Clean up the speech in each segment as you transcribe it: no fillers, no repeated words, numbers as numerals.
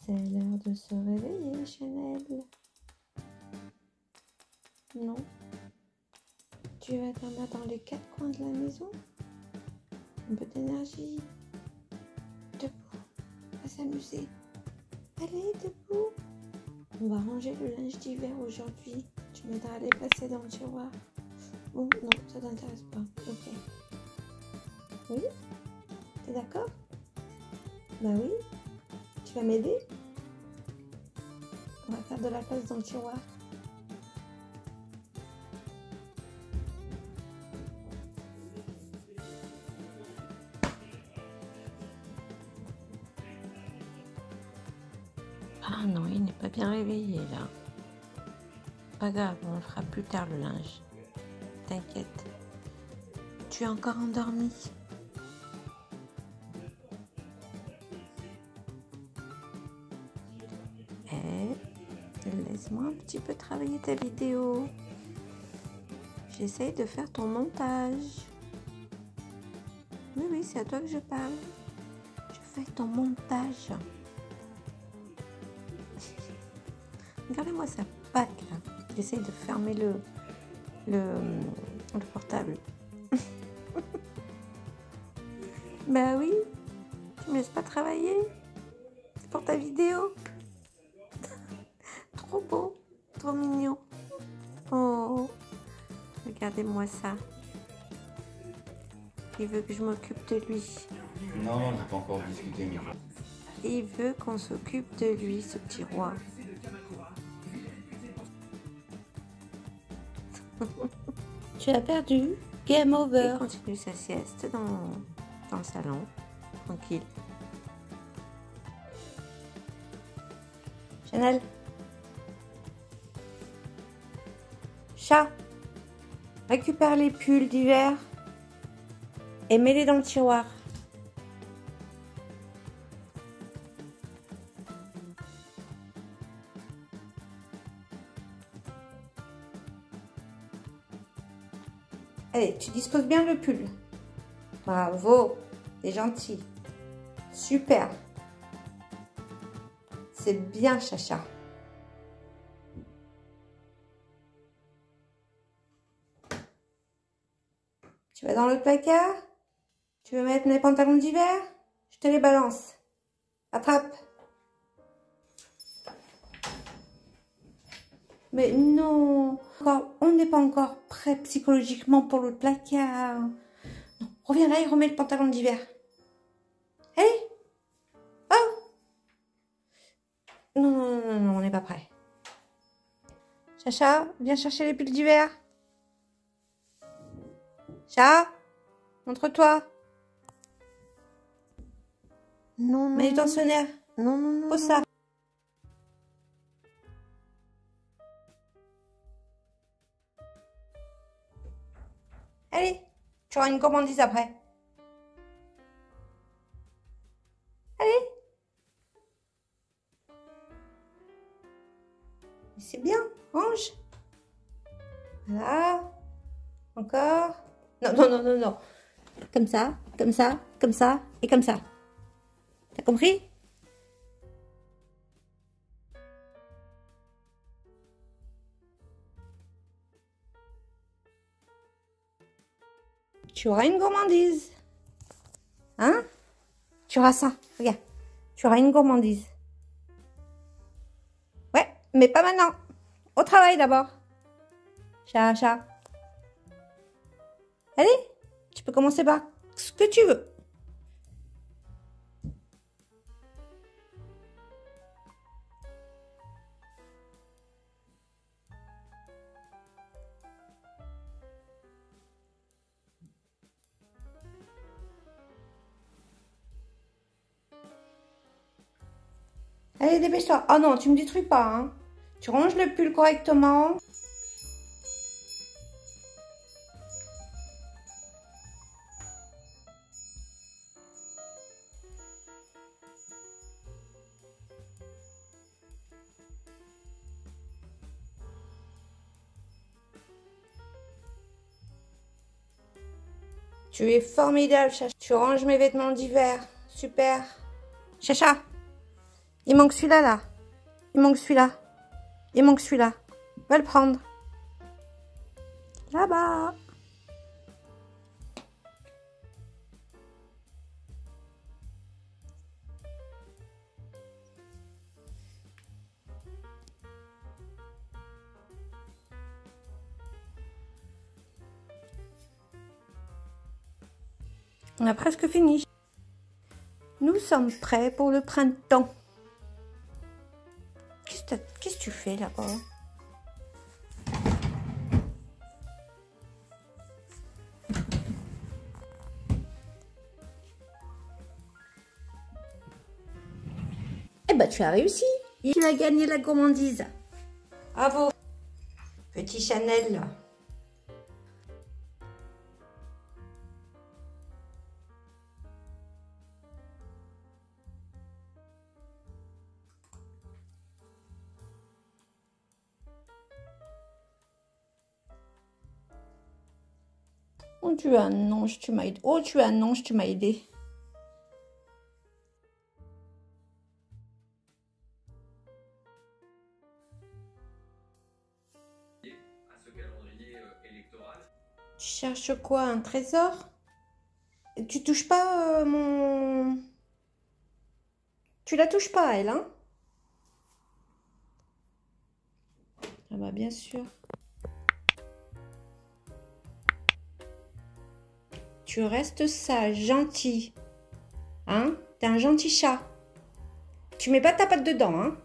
C'est l'heure de se réveiller, Chanel. Non? Tu vas t'en mettre dans les quatre coins de la maison? Un peu d'énergie. Debout. On va s'amuser. Allez, debout. On va ranger le linge d'hiver aujourd'hui. Tu m'aideras à les passer dans le tiroir. Oh non, ça t'intéresse pas. Ok. Oui? T'es d'accord? Bah oui. Tu vas m'aider? On va faire de la place dans le tiroir. Ah non, il n'est pas bien réveillé là. Pas grave, on le fera plus tard le linge. T'inquiète. Tu es encore endormi. Laisse-moi un petit peu travailler ta vidéo. J'essaye de faire ton montage. Oui, oui, c'est à toi que je parle. Je fais ton montage. Regardez-moi sa patte là. Il essaye de fermer le portable. Bah oui, tu me laisses pas travailler. C'est pour ta vidéo. Trop beau, trop mignon. Oh, regardez-moi ça. Il veut que je m'occupe de lui. Non, j'ai pas encore discuté, Mika. Il veut qu'on s'occupe de lui, ce petit roi. Tu as perdu. Game over. Il continue sa sieste dans le salon. Tranquille. Chanel. Chat. Récupère les pulls d'hiver et mets-les dans le tiroir. Allez, tu disposes bien le pull. Bravo, t'es gentil. Super. C'est bien, Chacha. Tu vas dans le placard? Tu veux mettre mes pantalons d'hiver? Je te les balance. Attrape. Mais non, on n'est pas encore prêt psychologiquement pour le placard. Non, reviens là et remets le pantalon d'hiver. Allez. Oh. Non, non, non, non, on n'est pas prêt. Chacha, viens chercher les pulls d'hiver. Chat, montre-toi. Non, non. Mets du tensionnaire. Non, non, non. Pose ça. Allez, tu auras une gourmandise après. Allez. C'est bien, range. Voilà. Encore. Non, non, non, non, non. Comme ça, comme ça, comme ça et comme ça. T'as compris? Tu auras une gourmandise. Hein? Tu auras ça. Regarde. Tu auras une gourmandise. Ouais, mais pas maintenant. Au travail d'abord. Chat, chat. Allez, tu peux commencer par ce que tu veux. Allez, dépêche-toi. Oh non, tu me détruis pas, hein. Tu ranges le pull correctement. Tu es formidable, Chacha. Tu ranges mes vêtements d'hiver. Super. Chacha, Il manque celui-là, là. Il manque celui-là. Il manque celui-là. Va le prendre. Là-bas. On a presque fini. Nous sommes prêts pour le printemps. Qu'est-ce que tu fais là-bas? Eh ben, tu as réussi. Tu as gagné la gourmandise. Bravo. Petit Chanel. Oh, tu es un ange, tu m'as aidé. Oh, tu es un ange, tu m'as aidé. Tu cherches quoi? Un trésor? Tu touches pas mon... Tu la touches pas, elle, hein? Ah bah, bien sûr. Tu restes sage, gentil. Hein? T'es un gentil chat. Tu mets pas ta patte dedans, hein?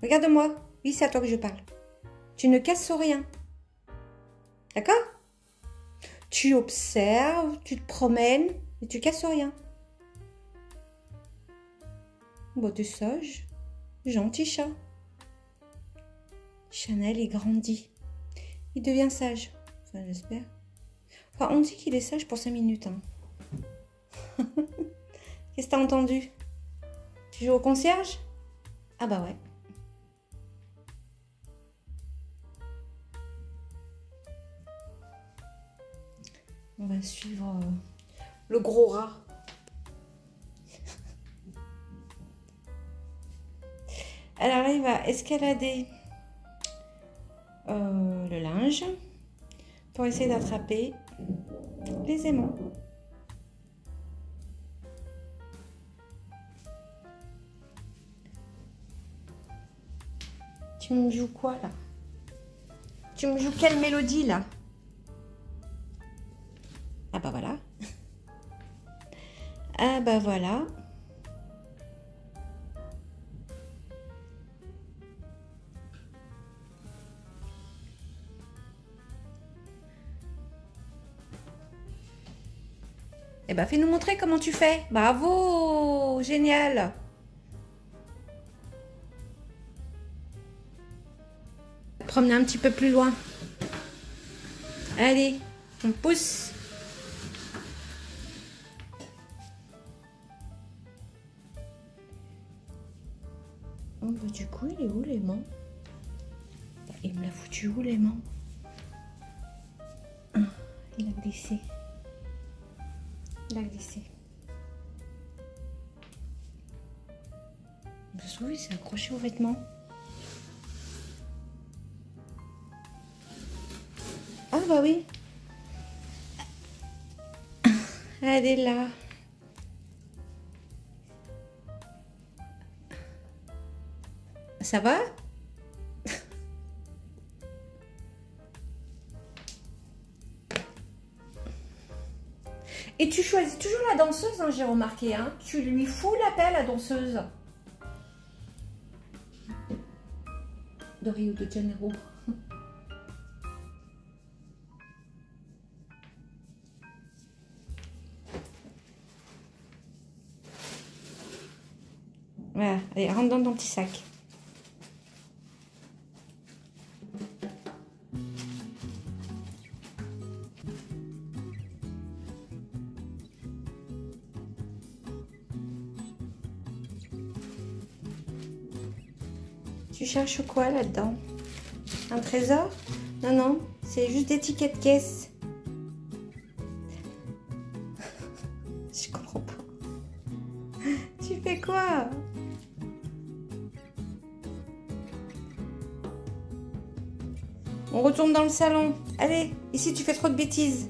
Regarde-moi. Oui, c'est à toi que je parle. Tu ne casses rien. D'accord? Tu observes, tu te promènes et tu casses rien. Bon, t'es sage. Gentil chat. Chanel, il grandit. Il devient sage. Enfin, j'espère. Enfin, on dit qu'il est sage pour 5 minutes. Hein. Qu'est-ce que t'as entendu? Tu joues au concierge? Ah bah ouais. On va suivre le gros rat. Elle arrive à escalader le linge pour essayer d'attraper les aimants. Tu me joues quoi là? Tu me joues quelle mélodie là? Ah bah voilà. Ah bah voilà. Eh ben, fais-nous montrer comment tu fais. Bravo! Génial! Promener un petit peu plus loin. Allez, on pousse. Oh, bah, du coup, il est où l'aimant? Il me l'a foutu où l'aimant? Il a glissé. Il a glissé. Je trouve qu'il s'est accroché aux vêtements. Ah bah oui. Elle est là. Ça va? Et tu choisis toujours la danseuse, hein, j'ai remarqué. Hein. Tu lui fous la paix, la danseuse. De Rio de Janeiro. Voilà, allez, rentre dans ton petit sac. Tu cherches quoi là-dedans? Un trésor? Non, non, c'est juste des tickets de caisse. Je comprends pas. Tu fais quoi? On retourne dans le salon. Allez, ici tu fais trop de bêtises.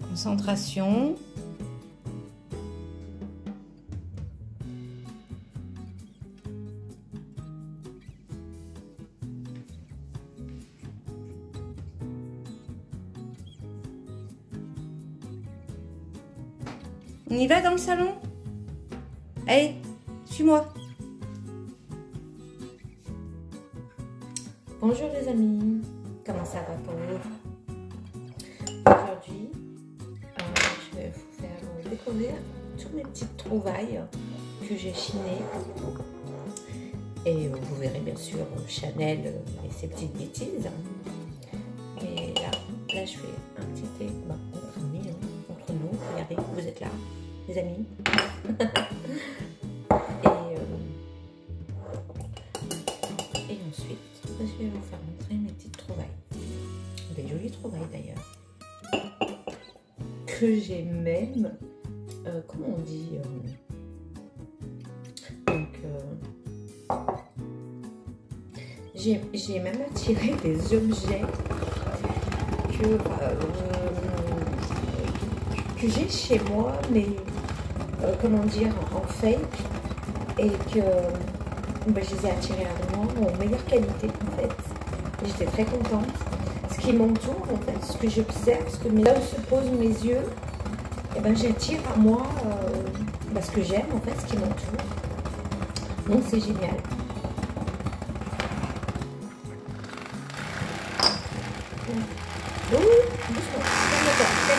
Concentration. On y va dans le salon? Allez, suis-moi. Bonjour les amis, comment ça va pour vous? Aujourd'hui, je vais vous faire découvrir toutes mes petites trouvailles que j'ai chinées. Et vous verrez bien sûr Chanel et ses petites bêtises. Et là je fais un petit thé entre amis, entre nous. Regardez, vous êtes là, les amis. Et ensuite, je vais vous faire montrer mes petites trouvailles. Des jolies trouvailles d'ailleurs. Que j'ai même, comment on dit, j'ai même attiré des objets que j'ai chez moi, mais comment dire, en fake, et que je les ai attirés à moi en meilleure qualité en fait. J'étais très contente. Ce qui m'entoure en fait, ce que j'observe, là où se posent mes yeux, et j'attire à moi ce que j'aime en fait, ce qui m'entoure. Donc c'est génial.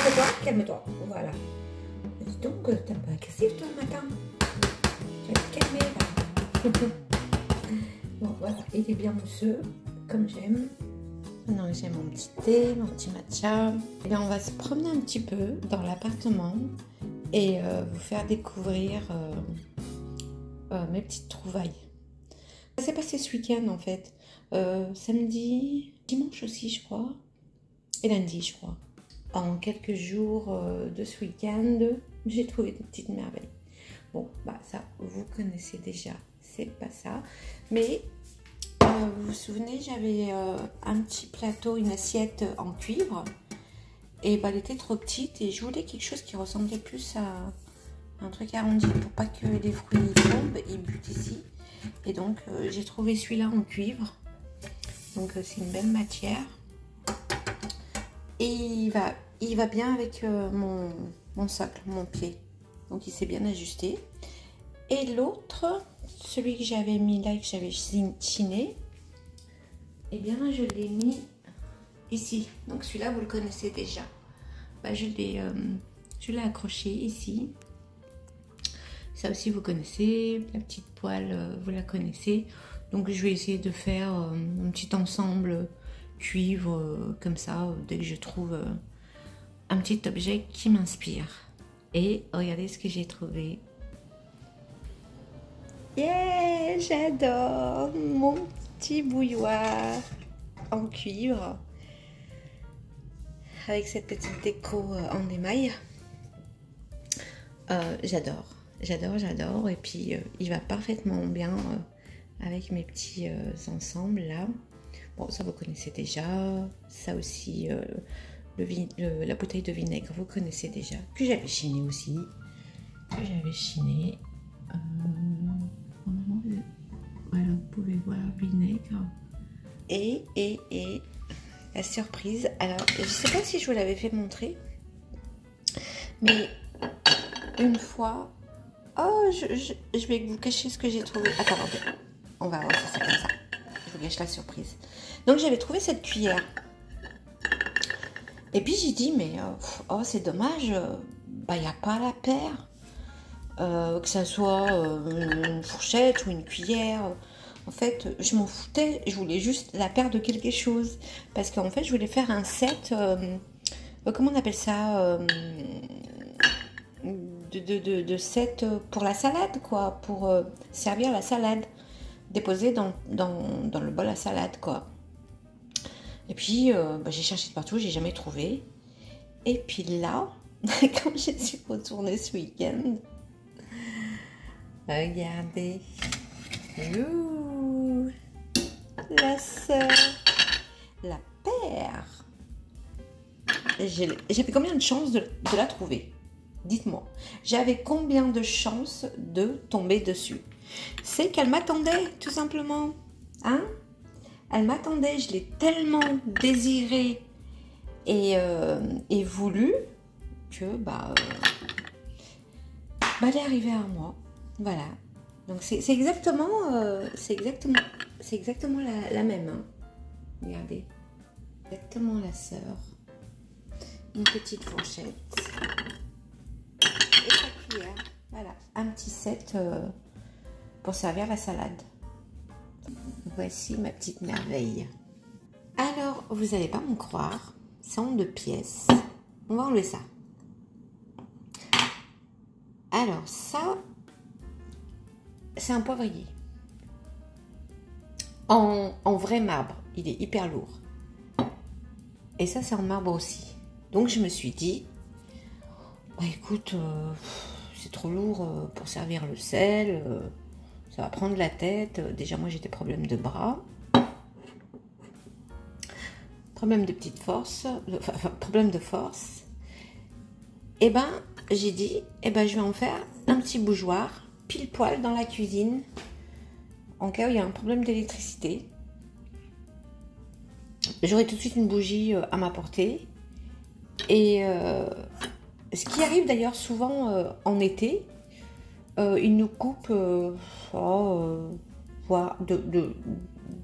Doucement, calme-toi, voilà. Dis donc, t'es pas agressif toi le matin. Tu vas te calmer là. Bon voilà, il est bien mousseux, comme j'aime. Maintenant j'ai mon petit thé, mon petit matcha. Et bien on va se promener un petit peu dans l'appartement et vous faire découvrir mes petites trouvailles. Ça s'est passé ce week-end en fait. Samedi, dimanche aussi je crois. Et lundi je crois. En quelques jours de ce week-end, j'ai trouvé des petites merveilles. Bon, ça, vous connaissez déjà, c'est pas ça. Mais, vous vous souvenez, j'avais un petit plateau, une assiette en cuivre. Et elle était trop petite et je voulais quelque chose qui ressemblait plus à un truc arrondi pour pas que les fruits tombent et butent ici. Et donc, j'ai trouvé celui-là en cuivre. Donc, c'est une belle matière. Et il va bien avec mon socle, mon pied. Donc il s'est bien ajusté. Et l'autre, celui que j'avais mis là, que j'avais chiné, eh bien je l'ai mis ici. Donc celui-là, vous le connaissez déjà. Je l'ai accroché ici. Ça aussi, vous connaissez. La petite poêle, vous la connaissez. Donc je vais essayer de faire un petit ensemble cuivre comme ça dès que je trouve un petit objet qui m'inspire. Et regardez ce que j'ai trouvé. Yeah, j'adore mon petit bouilloire en cuivre avec cette petite déco en émail. J'adore. Et puis il va parfaitement bien avec mes petits ensembles là. Bon, ça vous connaissez déjà. Ça aussi, la bouteille de vinaigre, vous connaissez déjà. Que j'avais chiné aussi. Voilà, vous pouvez voir vinaigre. Et la surprise. Alors, je ne sais pas si je vous l'avais fait montrer. Mais une fois... Oh, je vais vous cacher ce que j'ai trouvé. Attendez, on va voir ça comme ça. Je vous cache la surprise. Donc j'avais trouvé cette cuillère. Et puis j'ai dit, mais oh, c'est dommage, il n'y a pas la paire. Que ça soit une fourchette ou une cuillère. En fait, je m'en foutais. Je voulais juste la paire de quelque chose. Parce qu'en fait, je voulais faire un set, comment on appelle ça, de set pour la salade, quoi. Pour servir la salade. Déposé dans le bol à salade, quoi. Et puis, j'ai cherché de partout, j'ai jamais trouvé. Et puis là, quand je suis retournée ce week-end, Regardez. Ouh, la sœur. La paire. J'avais combien de chances de la trouver? Dites-moi. J'avais combien de chances de tomber dessus? C'est qu'elle m'attendait, tout simplement. Hein? Elle m'attendait. Je l'ai tellement désirée et voulu que elle est arrivée à moi. Voilà. Donc c'est exactement la même. Hein. Regardez. Exactement la sœur. Une petite fourchette. Et sa cuillère. Voilà. Un petit set pour servir la salade. Voici ma petite merveille. Alors, vous n'allez pas me croire. C'est en 2 pièces. On va enlever ça. Alors, ça, c'est un poivrier. En vrai marbre. Il est hyper lourd. Et ça, c'est en marbre aussi. Donc, je me suis dit, écoute, c'est trop lourd pour servir le sel. Ça va prendre la tête. Déjà, moi, j'ai des problèmes de bras. Problème de petite force. Problème de force. Et j'ai dit, je vais en faire un petit bougeoir, pile poil dans la cuisine, en cas où il y a un problème d'électricité. J'aurai tout de suite une bougie à ma portée. Et ce qui arrive d'ailleurs souvent en été, il nous coupe voire de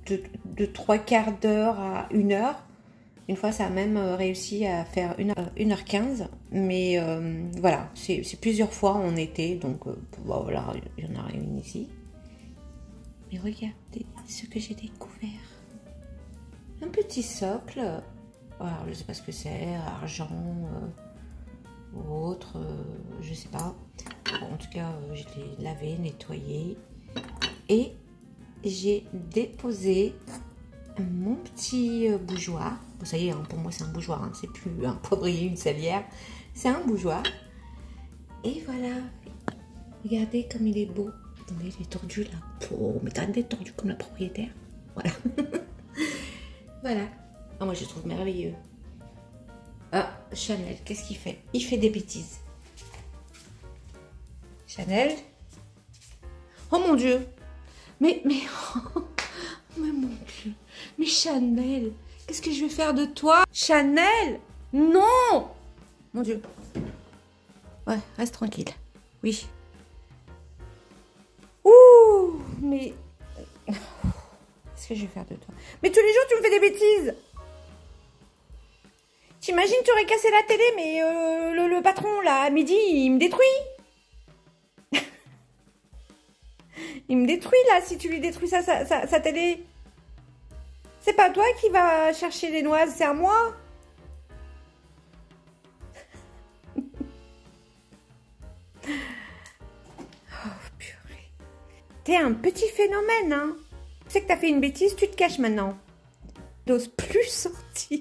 3/4 d'heure à 1 heure. Une fois, ça a même réussi à faire 1h15. Mais voilà, c'est plusieurs fois en été. Donc voilà, il y en a une ici. Mais regardez ce que j'ai découvert. Un petit socle. Alors, je ne sais pas ce que c'est, argent ou autre, je ne sais pas. Bon, en tout cas, je l'ai lavé, nettoyé. Et j'ai déposé mon petit bougeoir. Vous savez, pour moi, c'est un bougeoir. Hein. C'est plus un poivrier, une salière. C'est un bougeoir. Et voilà. Regardez comme il est beau. Attendez, il est tordu là. Oh, mais t'as d'être tordu comme la propriétaire. Voilà. Voilà. Ah, moi, je le trouve merveilleux. Ah, Chanel, qu'est-ce qu'il fait? Il fait des bêtises. Chanel? Oh mon Dieu! Mais mon Dieu! Mais Chanel, qu'est-ce que je vais faire de toi? Chanel! Non! Mon Dieu. Ouais, reste tranquille. Oui. Ouh! Mais... Qu'est-ce que je vais faire de toi? Mais tous les jours, tu me fais des bêtises! T'imagines, tu aurais cassé la télé, mais le patron, là, à midi, il me détruit. Il me détruit, là, si tu lui détruis sa télé. C'est pas toi qui va chercher les noises, c'est à moi. Oh, purée. T'es un petit phénomène, hein. Tu sais que t'as fait une bêtise, tu te caches maintenant. T'oses plus sortir.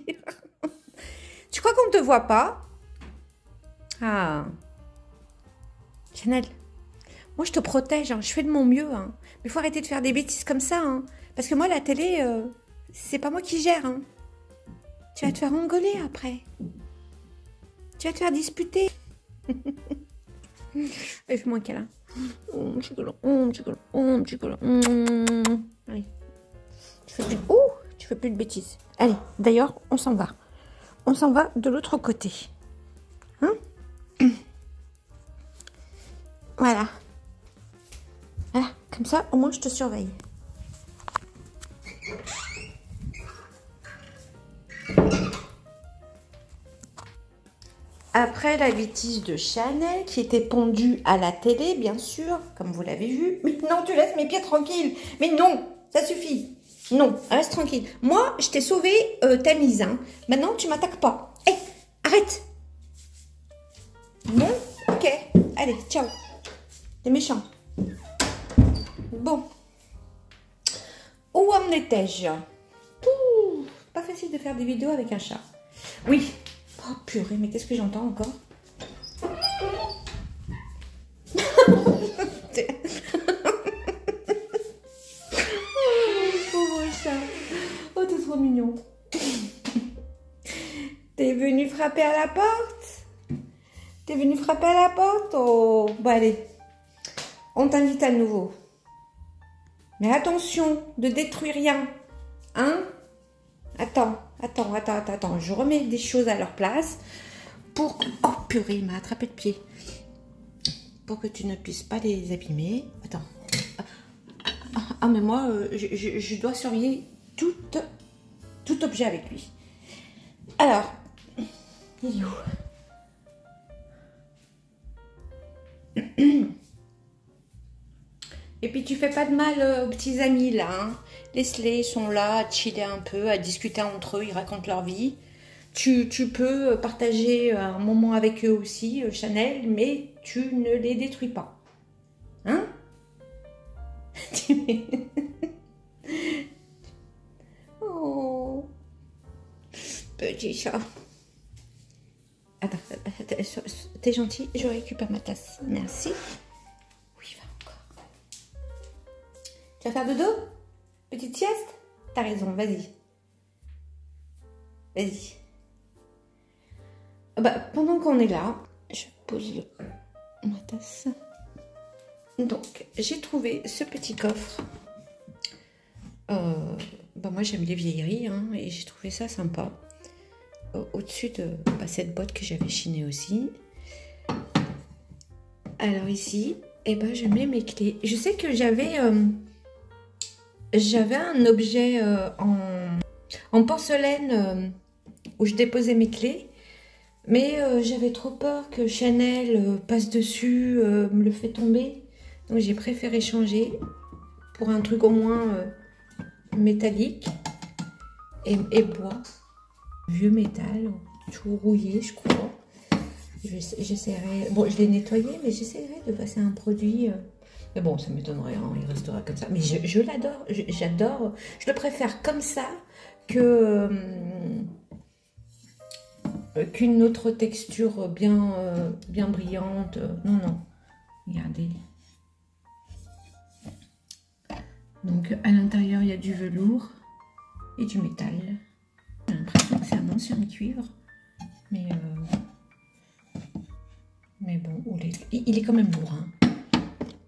Tu crois qu'on ne te voit pas? Ah. Chanel, moi je te protège, hein. Je fais de mon mieux. Hein. Mais il faut arrêter de faire des bêtises comme ça. Hein. Parce que moi, la télé, c'est pas moi qui gère. Hein. Tu vas te faire engueuler après. Tu vas te faire disputer. Fais-moi un câlin. Oh, petit collant. Oh, petit collant. Oh, petit collant. Allez. Tu fais plus de bêtises. Allez, d'ailleurs, on s'en va. On s'en va de l'autre côté. Hein? Voilà. Voilà. Comme ça, au moins, je te surveille. Après la bêtise de Chanel, qui était pondue à la télé, bien sûr, comme vous l'avez vu. Mais non, tu laisses mes pieds tranquilles. Mais non, ça suffit. Non, reste tranquille. Moi, je t'ai sauvé ta mise. Hein. Maintenant, tu m'attaques pas. Hé, arrête. Non? Ok. Allez, ciao. T'es méchant. Bon. Où en étais-je? Pas facile de faire des vidéos avec un chat. Oui. Oh purée, mais qu'est-ce que j'entends encore? frapper à la porte? T'es venu frapper à la porte? Oh, bon allez, on t'invite à nouveau. Mais attention, de détruire rien, hein? Attends, je remets des choses à leur place pour... Oh purée, il m'a attrapé le pied. Pour que tu ne puisses pas les abîmer. Attends. Ah mais moi, je dois surveiller tout objet avec lui. Alors, il est où? Et puis tu fais pas de mal aux petits amis là, hein. Laisse-les, ils sont là à chiller un peu, à discuter entre eux, ils racontent leur vie. Tu peux partager un moment avec eux aussi, Chanel, mais tu ne les détruis pas. Hein? Oh, petit chat. Attends, t'es gentil, je récupère ma tasse. Merci. Oui, va encore. Tu vas faire dodo? Petite sieste? T'as raison, vas-y. Vas-y. Bah, pendant qu'on est là, je pose ma tasse. Donc, j'ai trouvé ce petit coffre. Bah, moi, j'aime les vieilleries, hein, et j'ai trouvé ça sympa. Au-dessus de cette boîte que j'avais chinée aussi. Alors ici, eh ben, je mets mes clés. Je sais que j'avais un objet en porcelaine où je déposais mes clés. Mais j'avais trop peur que Chanel passe dessus, me le fait tomber. Donc j'ai préféré changer pour un truc au moins métallique et bois. Vieux métal, tout rouillé je crois. J'essaierai, bon je l'ai nettoyé mais j'essaierai de passer un produit. Mais bon ça m'étonnerait, hein, il restera comme ça. Mais je l'adore, j'adore, je le préfère comme ça que... qu'une autre texture bien brillante. Non, regardez. Donc à l'intérieur il y a du velours et du métal. J'ai l'impression que c'est un ancien cuivre, mais bon, il est quand même lourd. Hein.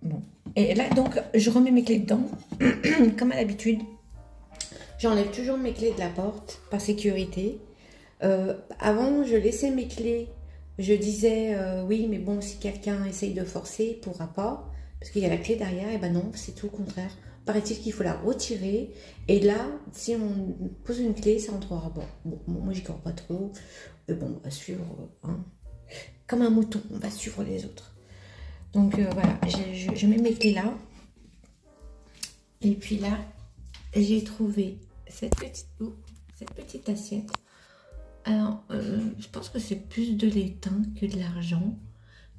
Bon, et là donc je remets mes clés dedans, comme à l'habitude. J'enlève toujours mes clés de la porte par sécurité. Avant, je laissais mes clés. Je disais oui, mais bon, si quelqu'un essaye de forcer, il pourra pas, parce qu'il y a la clé derrière. Et ben non, c'est tout le contraire. Paraît-il qu'il faut la retirer. Et là, si on pose une clé, ça entrera. Bon, moi, j'y crois pas trop. Bon, on va suivre, hein, comme un mouton, on va suivre les autres. Donc voilà, je mets mes clés là. Et puis là, j'ai trouvé cette petite assiette. Alors, je pense que c'est plus de l'étain que de l'argent.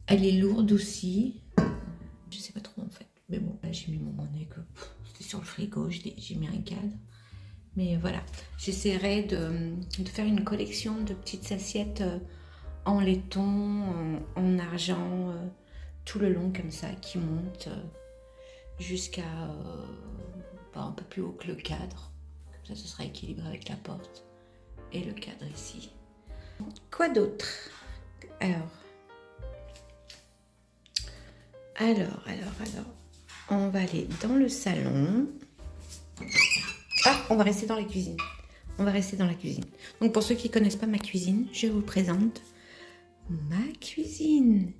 Elle est lourde aussi. Je sais pas trop en fait. Mais bon, là j'ai mis mon monnaie que c'était sur le frigo. J'ai mis un cadre. Mais voilà, j'essaierai de faire une collection de petites assiettes en laiton, en argent, tout le long comme ça, qui montent jusqu'à un peu plus haut que le cadre. Comme ça, ce sera équilibré avec la porte. Et le cadre ici. Quoi d'autre? Alors, on va aller dans le salon. Ah, on va rester dans la cuisine. Donc pour ceux qui ne connaissent pas ma cuisine, je vous présente ma cuisine.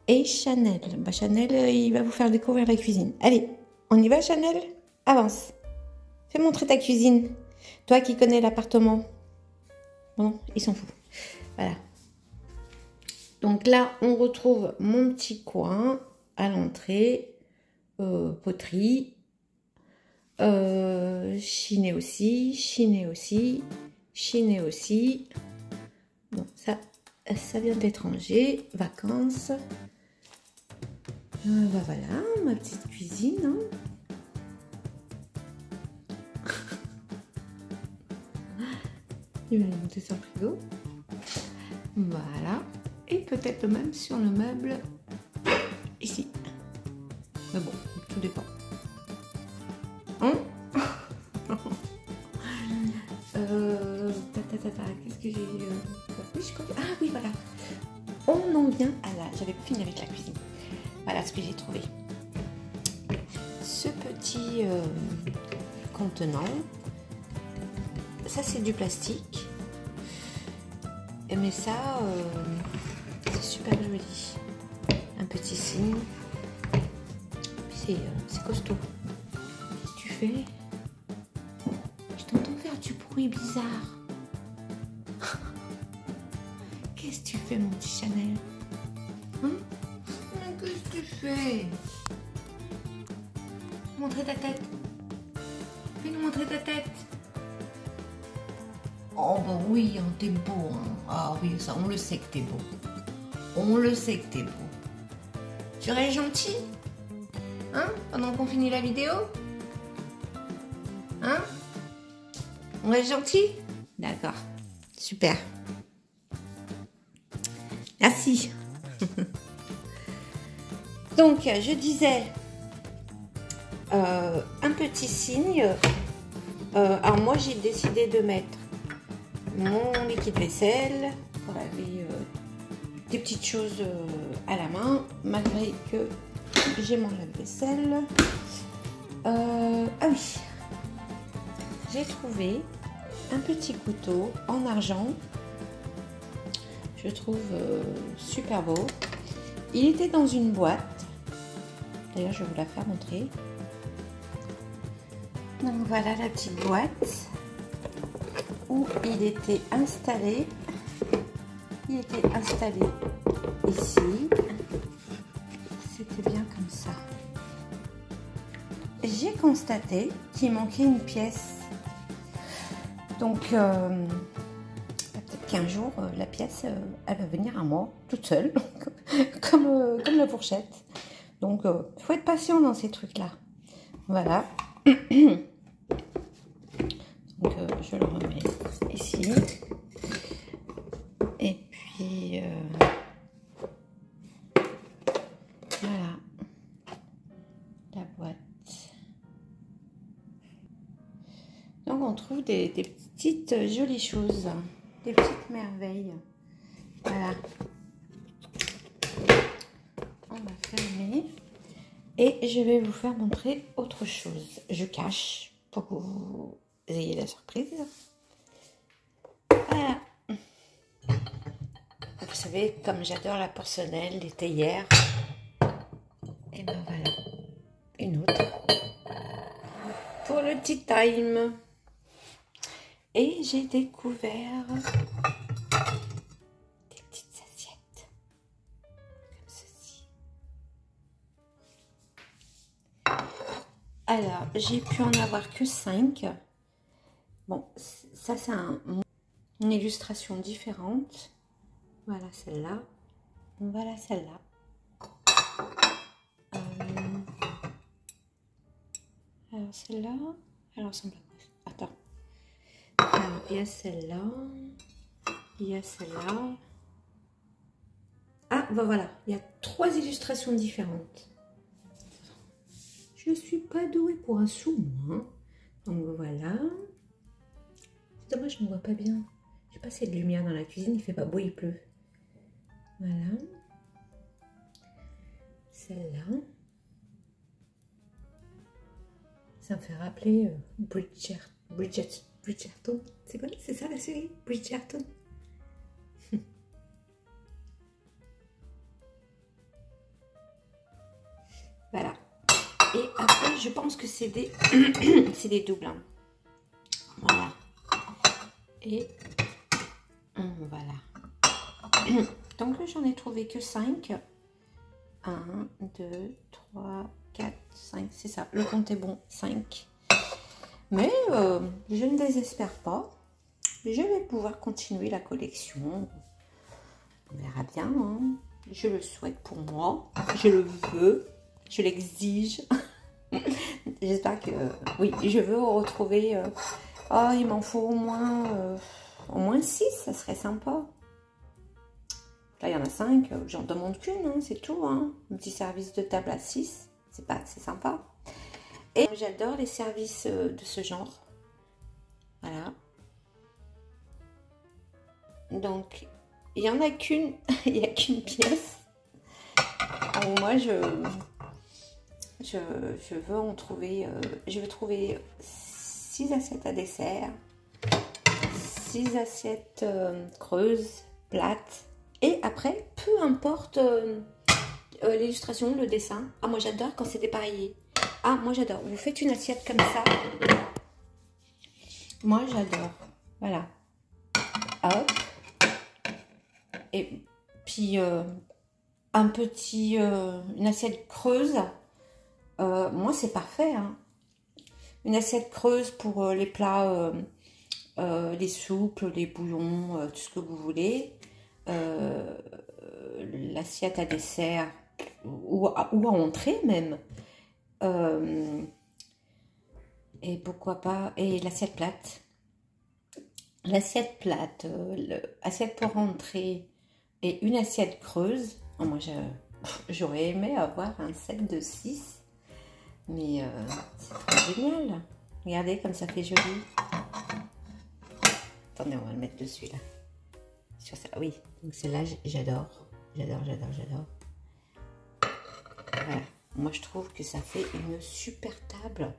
Et Chanel. Bah, Chanel, il va vous faire découvrir la cuisine. Allez, on y va Chanel? Avance. Fais montrer ta cuisine. Toi qui connais l'appartement. Bon, il s'en fout. Voilà. Donc là, on retrouve mon petit coin à l'entrée. Poterie. Chiné aussi. Bon, ça vient de l'étranger. Vacances. Bah voilà, ma petite cuisine. Hein. Il va les monter sur le frigo. Voilà. Et peut-être même sur le meuble ici. Mais bon, tout dépend. Hein? Qu'est-ce que j'ai... Oui, je crois... Ah oui, voilà. On en vient à là. J'avais fini avec la cuisine. Voilà ce que j'ai trouvé. Ce petit contenant. Ça, c'est du plastique. Mais ça, c'est super joli. Un petit signe. C'est costaud. Qu'est-ce que tu fais? Je t'entends faire du bruit bizarre. Qu'est-ce que tu fais, mon petit Chanel? Hein? Qu'est-ce que tu fais? Montrez ta tête. Fais-nous montrer ta tête. Oh bah oui, hein, t'es beau. Hein. Ah oui, ça, on le sait que t'es beau. On le sait que t'es beau. Tu restes gentil? Hein? Pendant qu'on finit la vidéo? Hein? On reste gentil? D'accord. Super. Merci. Donc, je disais un petit signe. Alors moi, j'ai décidé de mettre mon liquide vaisselle pour laver des petites choses à la main, malgré que j'ai mon lave-vaisselle. Ah oui, j'ai trouvé un petit couteau en argent. Je trouve super beau. Il était dans une boîte. D'ailleurs, je vais vous la faire montrer. Donc voilà la petite boîte où il était installé. Il était installé ici. C'était bien comme ça. J'ai constaté qu'il manquait une pièce. Donc, peut-être qu'un jour, la pièce, elle va venir à moi, toute seule, comme la fourchette. Donc, il faut être patient dans ces trucs-là. Voilà. Donc, je le remets ici. Et puis, voilà. La boîte. Donc, on trouve des petites jolies choses. Des petites merveilles. Voilà. On va fermer. Et je vais vous faire montrer autre chose. Je cache pour que vous ayez la surprise. Voilà. Vous savez, comme j'adore la porcelaine, les théières. Et ben voilà. Une autre. Pour le tea time. Et j'ai découvert des petites assiettes. Comme ceci. Alors, j'ai pu en avoir que 5. Bon, ça c'est une illustration différente. Voilà celle-là. Voilà celle-là. Alors celle-là. Alors semble. Attends. Alors, il y a celle-là. Il y a celle-là. Ah, ben voilà. Il y a 3 illustrations différentes. Je ne suis pas douée pour un sou, moi. Hein. Donc voilà. C'est dommage, je ne vois pas bien. J'ai pas assez de lumière dans la cuisine, il fait pas beau, il pleut. Voilà. Celle-là. Ça me fait rappeler Bridgerton. C'est quoi? C'est ça la série? Bridgerton. Voilà. Et après, je pense que c'est des, c'est des doubles. Hein. Voilà. Et voilà. Donc là, j'en ai trouvé que 5. 1, 2, 3, 4, 5. C'est ça. Le compte est bon. 5. Mais je ne désespère pas. Je vais pouvoir continuer la collection. On verra bien. Hein. Je le souhaite pour moi. Je le veux. Je l'exige. J'espère que... oui, je veux retrouver... oh, il m'en faut au moins 6. Ça serait sympa. Là, il y en a 5. J'en demande qu'une. Hein, c'est tout. Hein. Un petit service de table à 6. C'est sympa. Et j'adore les services de ce genre. Voilà. Donc, il n'y en a qu'une, il n'y a qu'une pièce. Donc, moi, je veux en trouver, je veux trouver 6 assiettes à dessert, 6 assiettes creuses, plates. Et après, peu importe l'illustration, le dessin. Ah, moi, j'adore quand c'est dépareillé. Ah, moi, j'adore. Vous faites une assiette comme ça. Moi, j'adore. Voilà. Hop. Et puis, un petit, une assiette creuse. Moi, c'est parfait. Hein. Une assiette creuse pour les plats, les soupes, les bouillons, tout ce que vous voulez. L'assiette à dessert ou à entrée même. Et pourquoi pas. Et l'assiette plate. L'assiette plate, l'assiette pour rentrer et une assiette creuse. Oh, moi, j'aurais aimé avoir un set de 6. Mais c'est trop génial. Regardez comme ça fait joli. Attendez, on va le mettre dessus là. Sur ça, oui. Donc celle-là, j'adore. J'adore. Voilà. Moi, je trouve que ça fait une super table.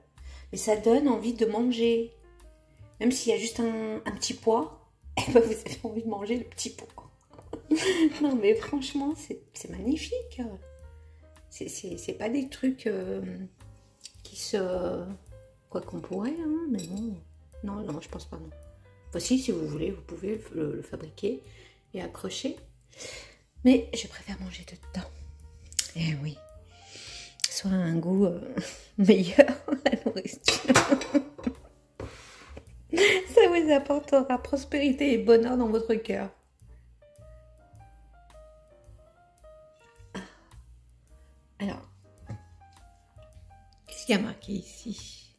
Mais ça donne envie de manger. Même s'il y a juste un petit pois, eh ben, vous avez envie de manger le petit pois. Non, mais franchement, c'est magnifique. C'est pas des trucs qui se... Quoi qu'on pourrait, hein, mais bon. Non, je pense pas, non. Voici, si vous voulez, vous pouvez le fabriquer et accrocher. Mais je préfère manger dedans. Eh oui. Soit un goût meilleur, la nourriture. Ça vous apportera prospérité et bonheur dans votre cœur. Alors, qu'est-ce qu'il y a marqué ici?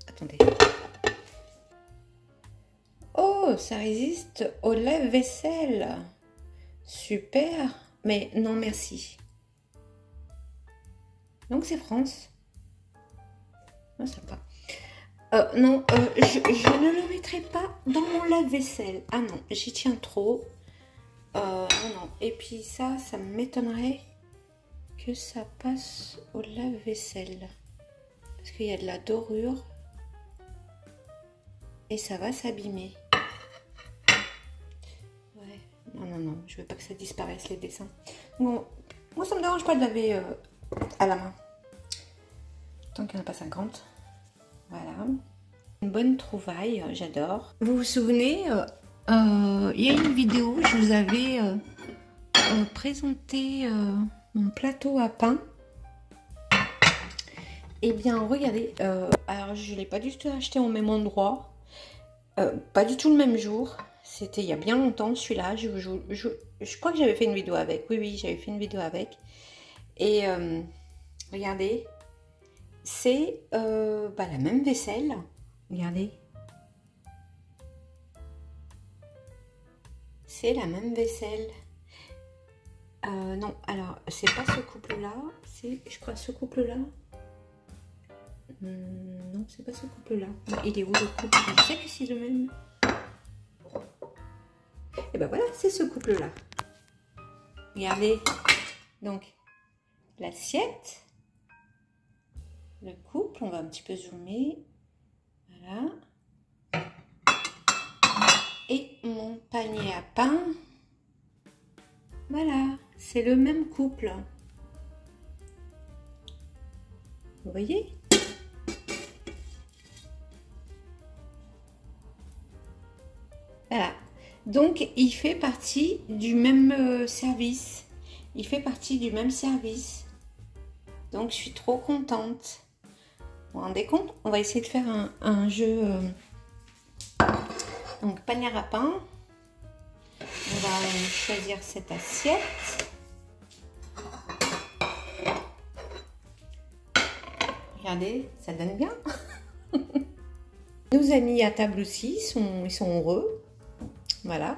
Attendez. Oh, ça résiste au lave-vaisselle. Super. Mais non, merci. Donc, c'est France. Oh, sympa. Non, je ne le mettrai pas dans mon lave-vaisselle. Ah non, j'y tiens trop. Non. Et puis ça m'étonnerait que ça passe au lave-vaisselle. Parce qu'il y a de la dorure. Et ça va s'abîmer. Ouais. Non. Je veux pas que ça disparaisse les dessins. Bon, moi ça me dérange pas de laver à la main. Tant qu'il n'y en a pas 50. Voilà. Une bonne trouvaille, j'adore. Vous vous souvenez, il y a une vidéo, je vous avais présenté mon plateau à pain. Eh bien, regardez, alors je ne l'ai pas du tout acheté au même endroit. Pas du tout le même jour. C'était il y a bien longtemps, celui-là. Je crois que j'avais fait une vidéo avec. Oui, j'avais fait une vidéo avec. Et regardez, c'est la même vaisselle. Regardez. C'est la même vaisselle. Non, alors, c'est pas ce couple-là. C'est, je crois, ce couple-là. Non, c'est pas ce couple-là. Il est où le couple? Je sais que c'est le même. Et ben voilà, c'est ce couple-là. Regardez. Donc, l'assiette. Le couple, on va un petit peu zoomer. Voilà. Et mon panier à pain. Voilà, c'est le même couple. Vous voyez? Voilà. Donc, il fait partie du même service. Il fait partie du même service. Donc, je suis trop contente. Vous vous rendez compte? On va essayer de faire un jeu. Donc, panier à pain. On va choisir cette assiette. Regardez, ça donne bien. Nos amis à table aussi, ils sont heureux. Voilà.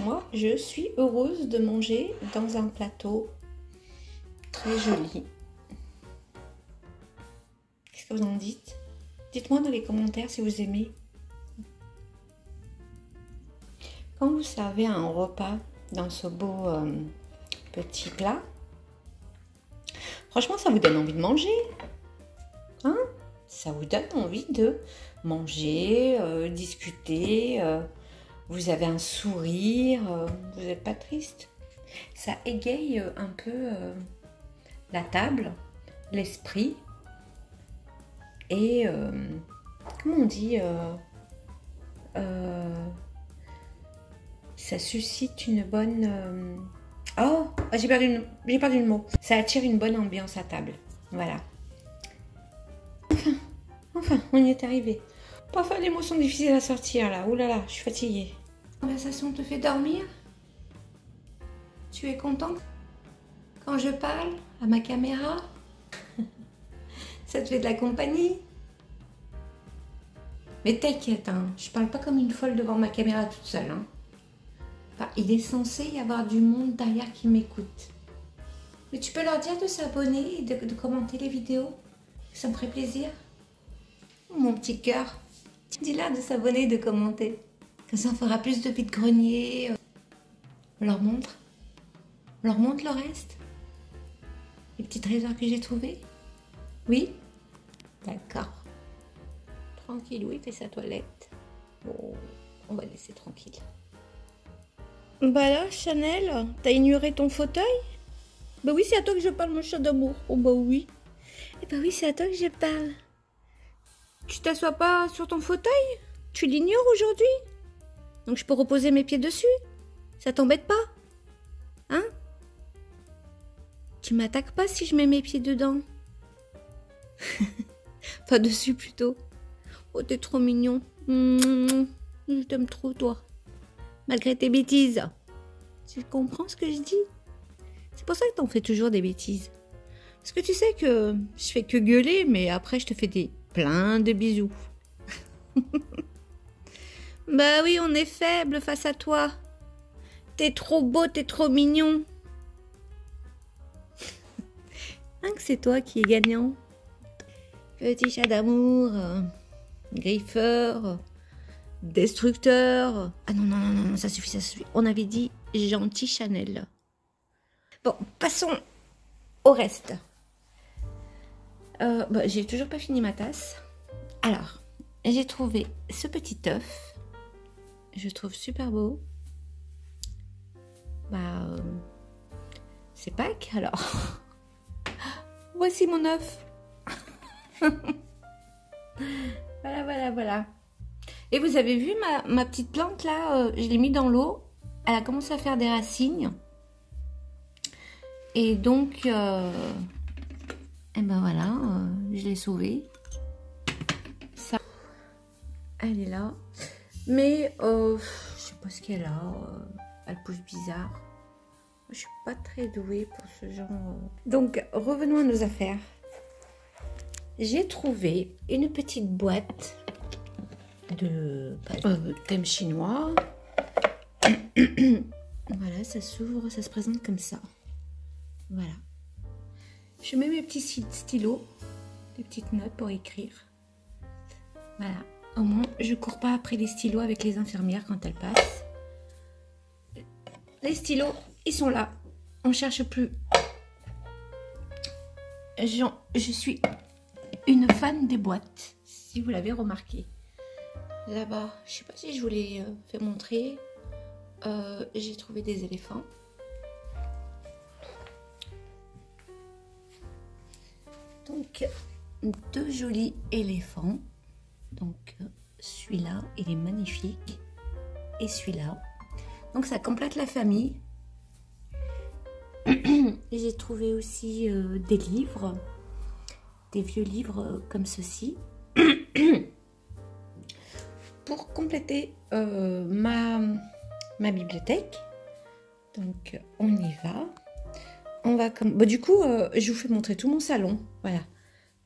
Moi, je suis heureuse de manger dans un plateau très joli. Qu'est-ce que vous en dites? Dites-moi dans les commentaires si vous aimez. Quand vous servez un repas dans ce beau petit plat, franchement, ça vous donne envie de manger. Hein? Ça vous donne envie de manger, discuter. Vous avez un sourire, vous n'êtes pas triste. Ça égaye un peu la table, l'esprit. Et comment on dit ça suscite une bonne... Oh, j'ai perdu le mot. Ça attire une bonne ambiance à table. Voilà. Enfin, on y est arrivé. Parfois, les mots sont difficiles à sortir, là. Ouh là là, je suis fatiguée. La conversation te fait dormir? Tu es contente quand je parle à ma caméra? Ça te fait de la compagnie? Mais t'inquiète, hein, je parle pas comme une folle devant ma caméra toute seule. Hein. Enfin, il est censé y avoir du monde derrière qui m'écoute. Mais tu peux leur dire de s'abonner et de commenter les vidéos. Ça me ferait plaisir. Mon petit cœur. Dis-leur de s'abonner et de commenter. Comme ça, on fera plus de vide-grenier. On leur montre. On leur montre le reste. Les petits trésors que j'ai trouvés. Oui? D'accord. Tranquille, oui, il fait sa toilette. Bon, on va laisser tranquille. Bah là, Chanel, t'as ignoré ton fauteuil? Bah oui, c'est à toi que je parle, mon chat d'amour. Oh bah oui. Eh bah oui, c'est à toi que je parle. Tu t'assois pas sur ton fauteuil? Tu l'ignores aujourd'hui? Donc je peux reposer mes pieds dessus? Ça t'embête pas? Hein? Tu m'attaques pas si je mets mes pieds dedans? Enfin, dessus plutôt. Oh, t'es trop mignon. Je t'aime trop, toi. Malgré tes bêtises. Tu comprends ce que je dis? C'est pour ça que t'en fais toujours des bêtises. Parce que tu sais que je fais que gueuler, mais après je te fais plein de bisous. Bah oui, on est faible face à toi. T'es trop beau, t'es trop mignon. Hein, que c'est toi qui es gagnant. Petit chat d'amour, griffeur, destructeur. Ah non, ça suffit, ça suffit. On avait dit gentil Chanel. Bon, passons au reste. Bah, j'ai toujours pas fini ma tasse. Alors, j'ai trouvé ce petit œuf. Je trouve super beau. Bah, c'est Pâques alors. Voici mon œuf. Voilà. Et vous avez vu ma petite plante là, je l'ai mis dans l'eau. Elle a commencé à faire des racines. Et donc, et ben voilà, je l'ai sauvée. Ça, elle est là. Mais je sais pas ce qu'elle a. Elle pousse bizarre. Je suis pas très douée pour ce genre. Donc, revenons à nos affaires. J'ai trouvé une petite boîte de thème chinois. Voilà, ça s'ouvre, ça se présente comme ça. Voilà. Je mets mes petits stylos, des petites notes pour écrire. Voilà. Au moins, je cours pas après les stylos avec les infirmières quand elles passent. Les stylos, ils sont là. On cherche plus. Je suis une fan des boîtes, si vous l'avez remarqué. Là-bas, je sais pas si je vous l'ai fait montrer. J'ai trouvé des éléphants. Donc, deux jolis éléphants. Donc, celui-là, il est magnifique. Et celui-là. Donc, ça complète la famille. J'ai trouvé aussi des livres. Des vieux livres comme ceci. Pour compléter ma bibliothèque. Donc, on y va. On va du coup, je vous fais montrer tout mon salon. Voilà.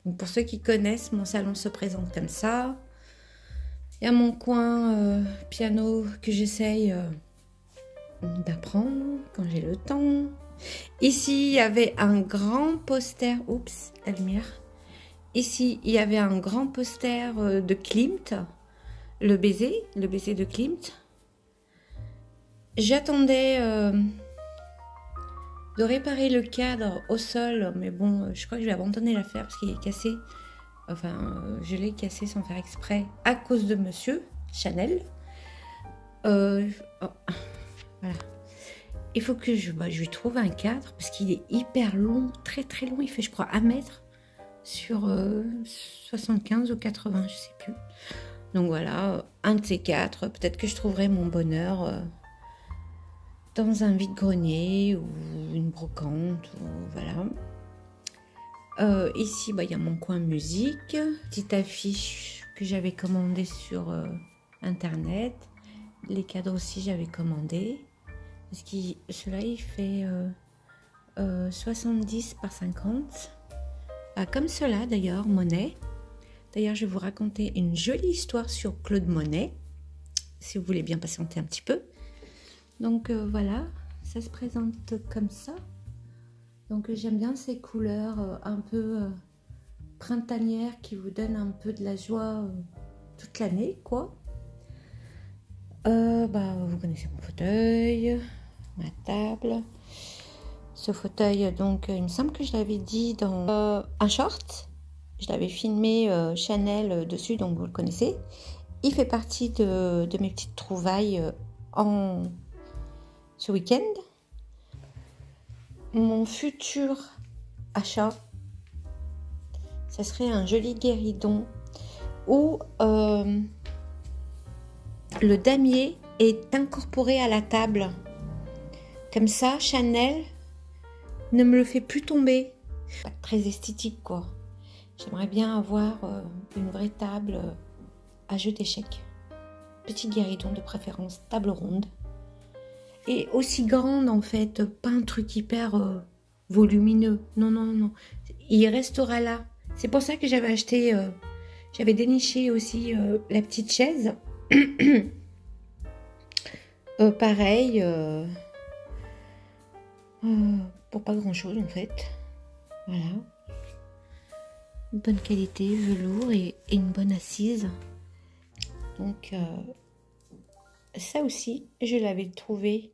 Donc, pour ceux qui connaissent, mon salon se présente comme ça. Il y a mon coin piano que j'essaye d'apprendre quand j'ai le temps. Ici, il y avait un grand poster. Oups, la lumière. Ici, il y avait un grand poster de Klimt. Le baiser de Klimt. j'attendais de réparer le cadre au sol, mais bon, je crois que je vais abandonner l'affaire parce qu'il est cassé. Enfin, je l'ai cassé sans faire exprès à cause de monsieur Chanel. Oh, voilà. Il faut que je lui trouve un cadre parce qu'il est hyper long, très très long. Il fait, je crois, 1 mètre sur 75 ou 80, je sais plus. Donc voilà, un de ces 4. Peut-être que je trouverai mon bonheur dans un vide-grenier ou une brocante. Voilà. Ici, bah, y a mon coin musique. Petite affiche que j'avais commandée sur internet. Les cadres aussi, j'avais commandé. Parce que cela, il fait 70 par 50. Ah, comme cela, d'ailleurs, Monet. D'ailleurs, je vais vous raconter une jolie histoire sur Claude Monet. Si vous voulez bien patienter un petit peu. Donc, voilà. Ça se présente comme ça. Donc, j'aime bien ces couleurs un peu printanières qui vous donnent un peu de la joie toute l'année, quoi. Bah, vous connaissez mon fauteuil, ma table. Ce fauteuil, donc, il me semble que je l'avais dit dans un short. Je l'avais filmé Chanel dessus, donc vous le connaissez. Il fait partie de mes petites trouvailles ce week-end. Mon futur achat, ça serait un joli guéridon où le damier est incorporé à la table. Comme ça, Chanel ne me le fait plus tomber. Pas très esthétique, quoi. J'aimerais bien avoir une vraie table à jeu d'échecs. Petit guéridon de préférence, table ronde. Et aussi grande, en fait, pas un truc hyper volumineux. Non, non, non. Il restera là. C'est pour ça que j'avais acheté, j'avais déniché aussi la petite chaise. Pareil, pour pas grand chose en fait. Voilà. Une bonne qualité, velours et une bonne assise. Donc, ça aussi, je l'avais trouvé.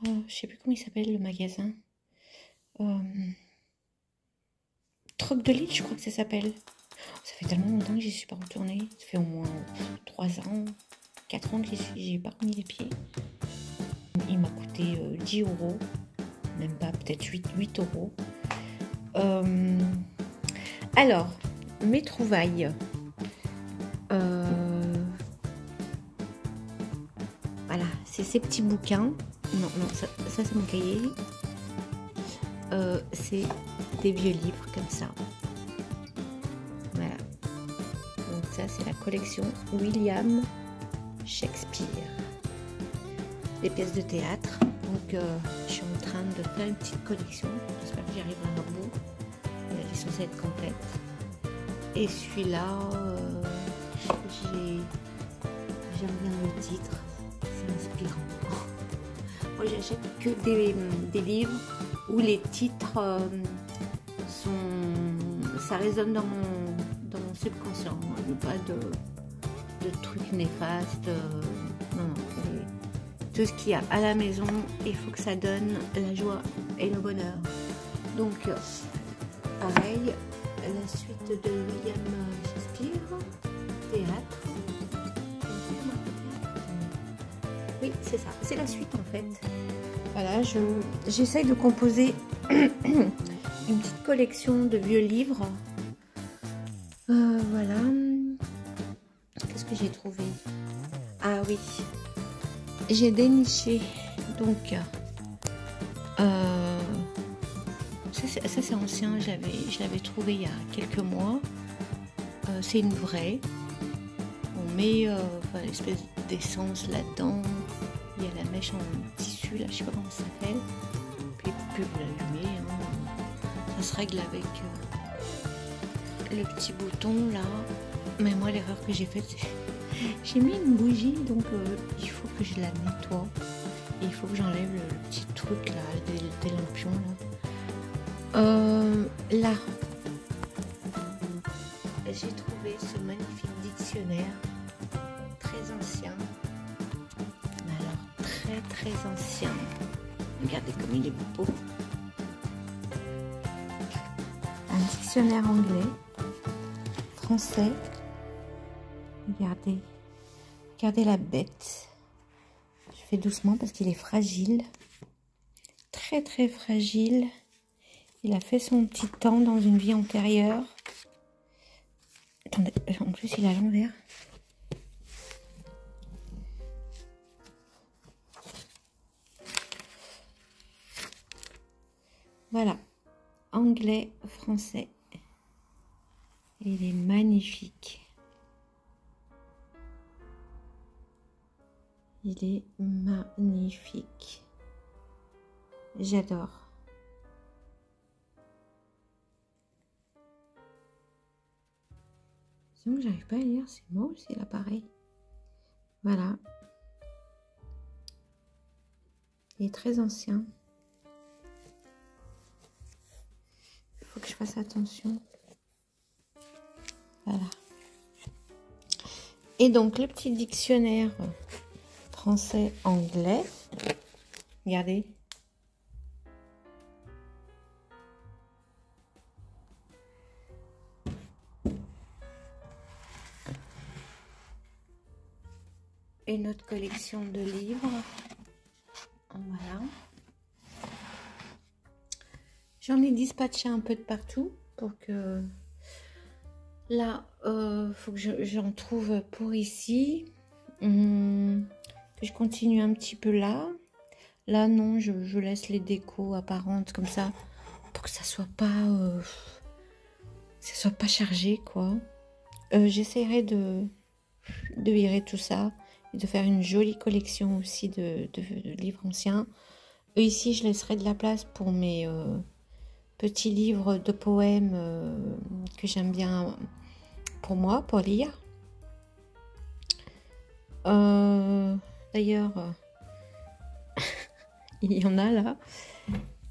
Je sais plus comment il s'appelle le magasin. Troc de Lille, je crois que ça s'appelle. Ça fait tellement longtemps que j'y suis pas retournée. Ça fait au moins 3 ans, 4 ans que j'y ai pas remis les pieds. Il m'a coûté 10 euros. Même pas, peut-être 8 euros. Alors, mes trouvailles. Voilà, c'est ces petits bouquins. Non, ça c'est mon cahier. C'est des vieux livres comme ça. Voilà. Donc ça, c'est la collection William Shakespeare. Les pièces de théâtre. Donc, je suis en train de faire une petite collection. J'espère que j'y arriverai à bout. Elle est censée être complète. Et celui-là, j'aime bien le titre. C'est inspirant. Moi, j'achète que des livres où les titres ça résonne dans mon subconscient. Je veux pas de trucs néfastes. Non. Tout ce qu'il y a à la maison, il faut que ça donne la joie et le bonheur. Donc, pareil, la suite de William Shakespeare, théâtre. Oui, c'est ça, c'est la suite en fait. Voilà, j'essaye de composer une petite collection de vieux livres. Voilà. Qu'est-ce que j'ai trouvé? Ah oui, j'ai déniché donc ça c'est ancien, je l'avais trouvé il y a quelques mois. C'est une vraie. On met l'espèce d'essence là-dedans. Il y a la mèche en tissu là, je sais pas comment ça s'appelle. Puis vous l'allumez. Ça se règle avec le petit bouton là. Mais moi l'erreur que j'ai faite, c'est j'ai mis une bougie, donc il faut que je la nettoie. Et il faut que j'enlève le petit truc là, des lampions là. Là, j'ai trouvé ce magnifique dictionnaire, très ancien, mais alors très très ancien. Regardez comme il est beau. Un dictionnaire anglais, français. Regardez. Regardez la bête. Je fais doucement parce qu'il est fragile. Très très fragile. Il a fait son petit temps dans une vie antérieure. Attendez, en plus il est à l'envers. Voilà. Anglais, français. Il est magnifique. Il est magnifique. J'adore. Sinon, j'arrive pas à lire ces mots, c'est là pareil. Voilà. Il est très ancien. Il faut que je fasse attention. Voilà. Et donc, le petit dictionnaire français-anglais. Regardez. Une autre collection de livres. Voilà. J'en ai dispatché un peu de partout pour que... Là, faut que j'en trouve pour ici. Que je continue un petit peu là. Là, non, je laisse les décos apparentes comme ça pour que ça soit pas chargé, quoi. J'essaierai de virer tout ça et de faire une jolie collection aussi de livres anciens. Ici, je laisserai de la place pour mes petits livres de poèmes que j'aime bien pour moi, pour lire. D'ailleurs, il y en a là.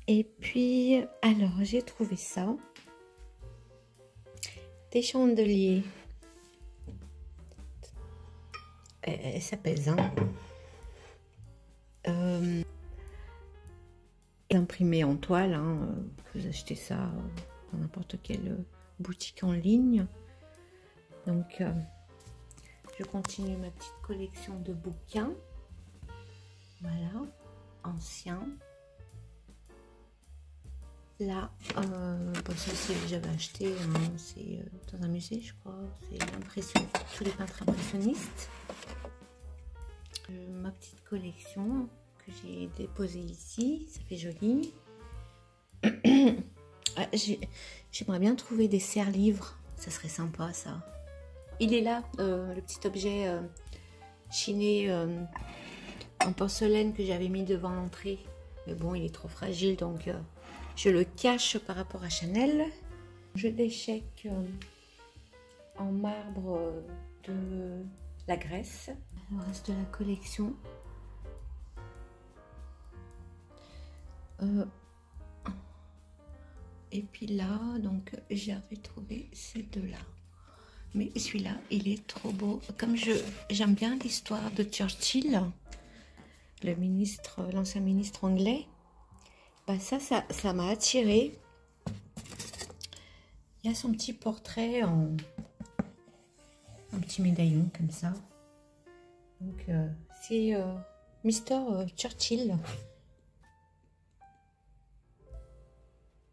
Et puis, alors, j'ai trouvé ça. Des chandeliers. Ça pèse, hein. Imprimé en toile, hein. Vous achetez ça dans n'importe quelle boutique en ligne. Donc, je continue ma petite collection de bouquins. Voilà, anciens. Là, bon, ça c'est j'avais acheté, hein, c'est dans un musée, je crois. C'est l'impression, tous les peintres impressionnistes. Ma petite collection que j'ai déposée ici, ça fait joli. J'aimerais bien trouver des serre-livres, ça serait sympa ça. Il est là, le petit objet chiné en porcelaine que j'avais mis devant l'entrée. Mais bon, il est trop fragile, donc je le cache par rapport à Chanel. Jeu d'échecs en marbre de la Grèce. Le reste de la collection. Et puis là, donc j'avais trouvé ces deux-là. Mais celui-là, il est trop beau. Comme j'aime bien l'histoire de Churchill, le ministre, l'ancien ministre anglais, bah ça m'a attiré. Il y a son petit portrait en un petit médaillon comme ça. Donc c'est Mr. Churchill.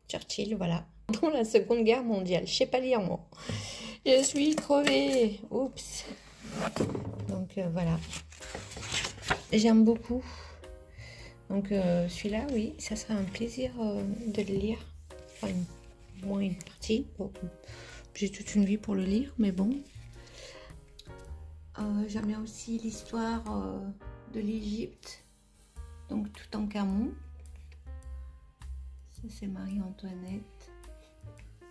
Churchill, voilà. Dans la Seconde Guerre mondiale. Je sais pas lire moi. Je suis crevée. Oups. Donc voilà. J'aime beaucoup. Donc celui-là, oui, ça sera un plaisir de le lire. Enfin, moins une partie. Bon, j'ai toute une vie pour le lire, mais bon. J'aime bien aussi l'histoire de l'Égypte. Donc Toutankhamon. Ça c'est Marie-Antoinette.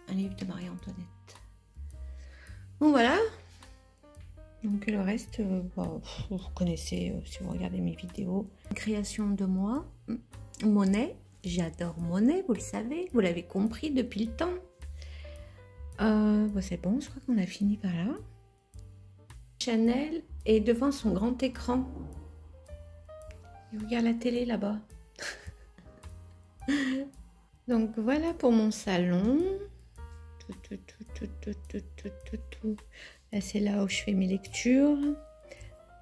Un livre de Marie-Antoinette. Bon voilà. Donc le reste, bah, vous connaissez si vous regardez mes vidéos. Création de moi, Monet. J'adore Monet, vous le savez, vous l'avez compris depuis le temps. Bon, c'est bon, je crois qu'on a fini par là. Chanel est devant son grand écran. Il regarde la télé là-bas. Donc voilà pour mon salon. Tout. Là, c'est là où je fais mes lectures,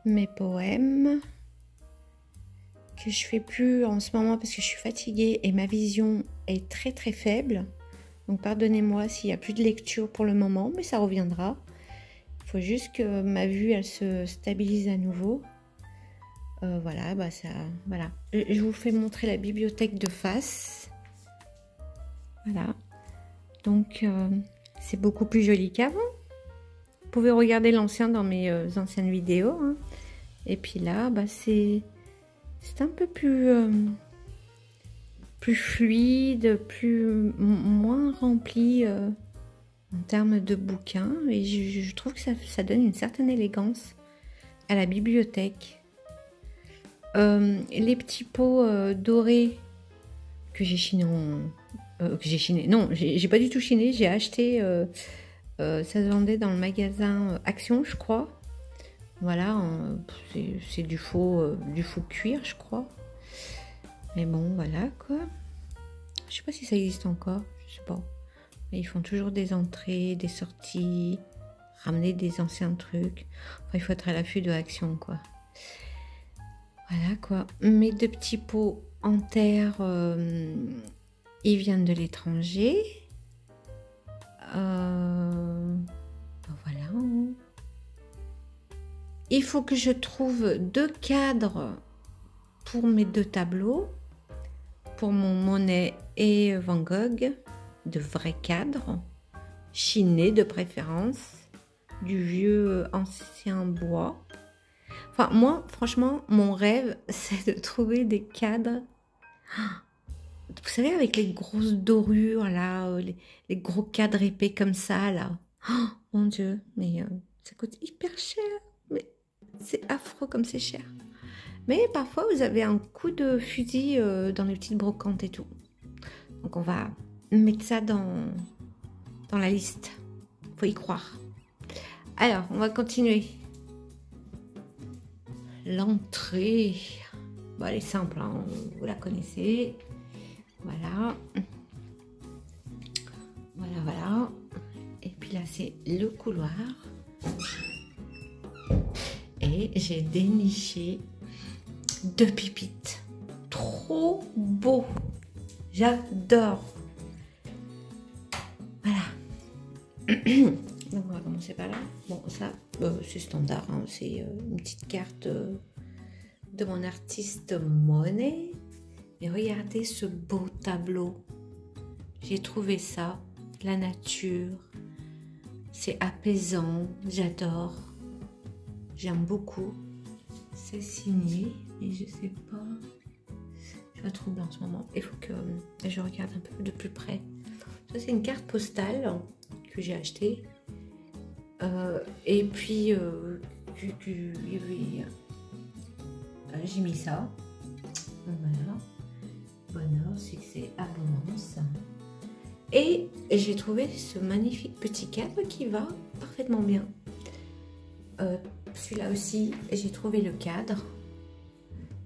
mes poèmes, que je fais plus en ce moment parce que je suis fatiguée et ma vision est très très faible. Donc pardonnez-moi s'il n'y a plus de lecture pour le moment, mais ça reviendra. Il faut juste que ma vue elle se stabilise à nouveau. Voilà, bah ça, voilà. Je vous fais montrer la bibliothèque de face. Voilà. Donc c'est beaucoup plus joli qu'avant. Vous pouvez regarder l'ancien dans mes anciennes vidéos. Hein. Et puis là, bah c'est un peu plus fluide, moins rempli en termes de bouquins. Et je trouve que ça donne une certaine élégance à la bibliothèque. Les petits pots dorés que j'ai chiné non, j'ai pas du tout chiné, j'ai acheté, ça se vendait dans le magasin Action, je crois. Voilà, c'est du faux cuir, je crois. Mais bon, voilà quoi. Je sais pas si ça existe encore, je sais pas. Mais ils font toujours des entrées, des sorties, ramener des anciens trucs. Enfin, il faut être à l'affût de Action, quoi. Voilà quoi. Mes deux petits pots en terre, ils viennent de l'étranger. Ben voilà. Il faut que je trouve 2 cadres pour mes 2 tableaux. Pour mon Monet et Van Gogh. De vrais cadres. Chinés de préférence. Du vieux ancien bois. Enfin, moi, franchement, mon rêve, c'est de trouver des cadres. Vous savez, avec les grosses dorures, là, les gros cadres épais comme ça, là. Oh, mon Dieu, mais ça coûte hyper cher. Mais c'est affreux comme c'est cher. Mais parfois, vous avez un coup de fusil dans les petites brocantes et tout. Donc, on va mettre ça dans la liste. Faut y croire. Alors, on va continuer. L'entrée, bon, elle est simple, hein, vous la connaissez. Voilà. Voilà. Et puis là, c'est le couloir. Et j'ai déniché 2 pépites. Trop beau. J'adore. Voilà. Donc on va commencer par là. Bon, ça, c'est standard. Hein. C'est une petite carte de mon artiste Monet. Mais regardez ce beau tableau. J'ai trouvé ça. La nature. C'est apaisant. J'adore. J'aime beaucoup. C'est signé. Et je sais pas. Je la trouve en ce moment. Il faut que je regarde un peu de plus près. Ça, c'est une carte postale que j'ai achetée. Et puis, j'ai mis ça. Voilà. Bonheur, succès, abondance. Et j'ai trouvé ce magnifique petit cadre qui va parfaitement bien. Celui-là aussi, j'ai trouvé le cadre.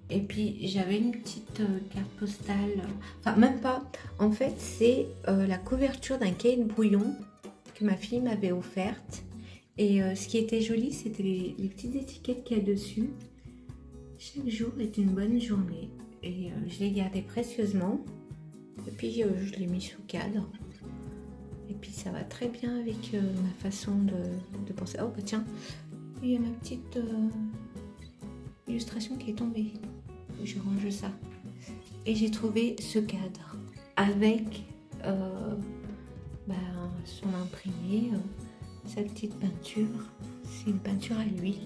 Et puis, j'avais une petite carte postale. Enfin, même pas. En fait, c'est la couverture d'un cahier de brouillon que ma fille m'avait offerte. Et ce qui était joli, c'était les petites étiquettes qu'il y a dessus. Chaque jour est une bonne journée. Et je l'ai gardé précieusement. Et puis, je l'ai mis sous cadre. Et puis, ça va très bien avec ma façon de penser. Oh, bah tiens, il y a ma petite illustration qui est tombée. Je range ça. Et j'ai trouvé ce cadre avec son imprimé, sa petite peinture. C'est une peinture à l'huile.